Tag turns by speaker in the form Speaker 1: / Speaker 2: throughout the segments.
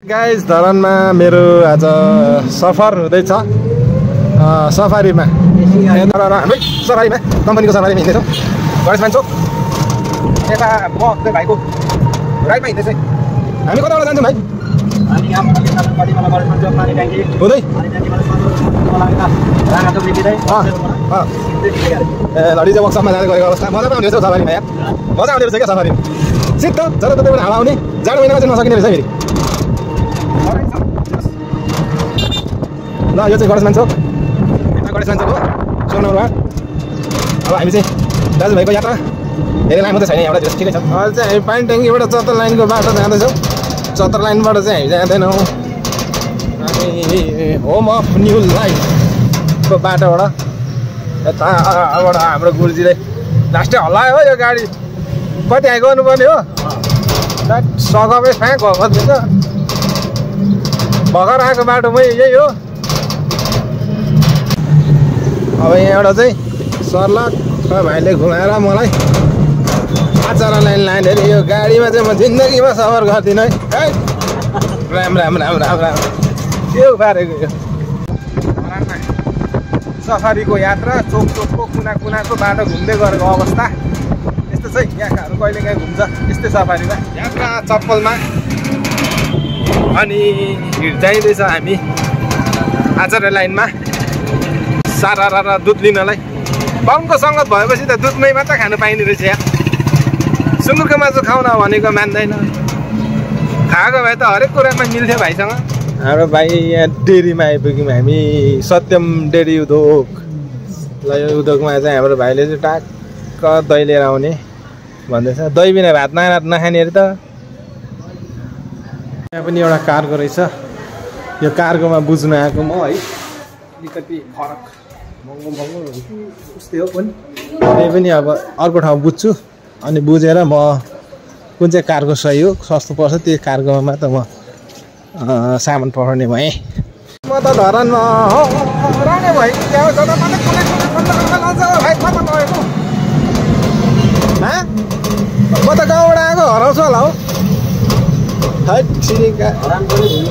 Speaker 1: Guys धरानमा मेरो आज सफर हुँदैछ सफारीमा हामी सफारीमा कम्पनीको सफारीमा हिँड्दैछौँ गणेश मान चोक यता म भाइको राइटमा हिँड्दैछ हामी कताबाट जान्छौँ भाइ हुँदै लडिजा वर्कसपमा जाँदै गरेको अवस्था मजा आउँदैछ सफारीमा यार मजा आउँदै रहेछ क्या सफारीमा शीत जताततैबाट हावा आउने जाडो महिनामा चाहिँ नसकिने रहेछ फेरि ल यो चाहिँ गणेश मान चोक गणेश मान चोक हो 16 नम्बर वार्ड। अब हामी चाहिँ दाजुभाइको यात्रा धेरै लामो त छैन यहाँबाट ठिकै छ। अहिले चाहिँ हामी पानी ट्याङ्कीबाट 74 लाइनको बाटो जाँदैछौँ 74 लाइनबाट चाहिँ हामी जाँदैनौँ हामी होम अफ न्यू लाइफको बाटोबाट यताबाट हाम्रो गुरुजीले लास्टै हल्लायो हो यो गाडी कति आइ गर्नुपर्ने हो सघाबै फ्याँक भइदिन्छ भर्खर आएको बाटोमै यही हो। अब यहाँबाट चाहिँ सर्लक भाइले घुमाएर मलाई 5 लाइन लाँदै यो गाडीमा चाहिँ म जिन्दगीमा सफर गर्दिनँ है राम राम राम राम राम के पारेको यो सफारीको यात्रा चोक चोकको कुना कुनाको बाटो घुम्दै गरेको अवस्था यस्तो चाहिँ यहाँकाहरू कहिले काहीँ घुम्छ यस्तै सफारीमा यात्रा चप्पलमा अनि हिँड्दैछ हामी आचार्य लाइनमा सारा र दुध लिनलाई बाउनको सङ्गत भएपछि त दुधमै मात्र खानु पाइने रहेछ यहाँ सुँगुरको मासु खाउन भनेको मान्दैन खाएको भए त हरेक कुरामा मिल्थ्यो भाइसँग। हाम्रो भाइ यहाँ डेरीमा आइपुग्यौँ हामी सत्यम डेरी उद्योग ल यो उद्योगमा चाहिँ हाम्रो भाइले चाहिँ टाक्क दही लिएर आउने भन्दैछ दही बिना भात नखाने अरे त। यहाँ पनि एउटा कार्गो रहेछ यो कार्गोमा बुझ्नु आएको म है अलिकति फरक महँगो महँगो उस्तै हो पनि त्यही पनि अब अर्को ठाउँ बुझ्छु अनि बुझेर म कुन चाहिँ कार्गो सही हो सस्तो पर्छ त्यो कार्गोमा त म सामान पठाउने भएँ। म त धरानमा रहने भएँ म त गाउँबाट आएको हराउँछु होला हो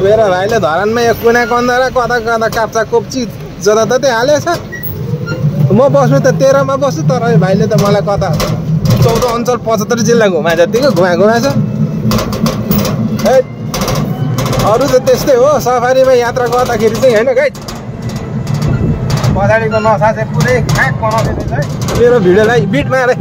Speaker 1: मेरो भाइले धरानमा यो कुना कन्दा र कता कता काप्चा कोप्ची जताततै हालेछ म बस्नु त 13 मा बस्छु तर भाइले त मलाई कता 14 अञ्चल 75 जिल्ला घुमा जतिको घुमाएको छ है अरू त त्यस्तै हो सफारीमा यात्रा गर्दाखेरि चाहिँ होइन गाइड पछाडिको नसा चाहिँ पुरै खाक बनाउँदै रहेछ है मेरो भिडियोलाई बिट मारे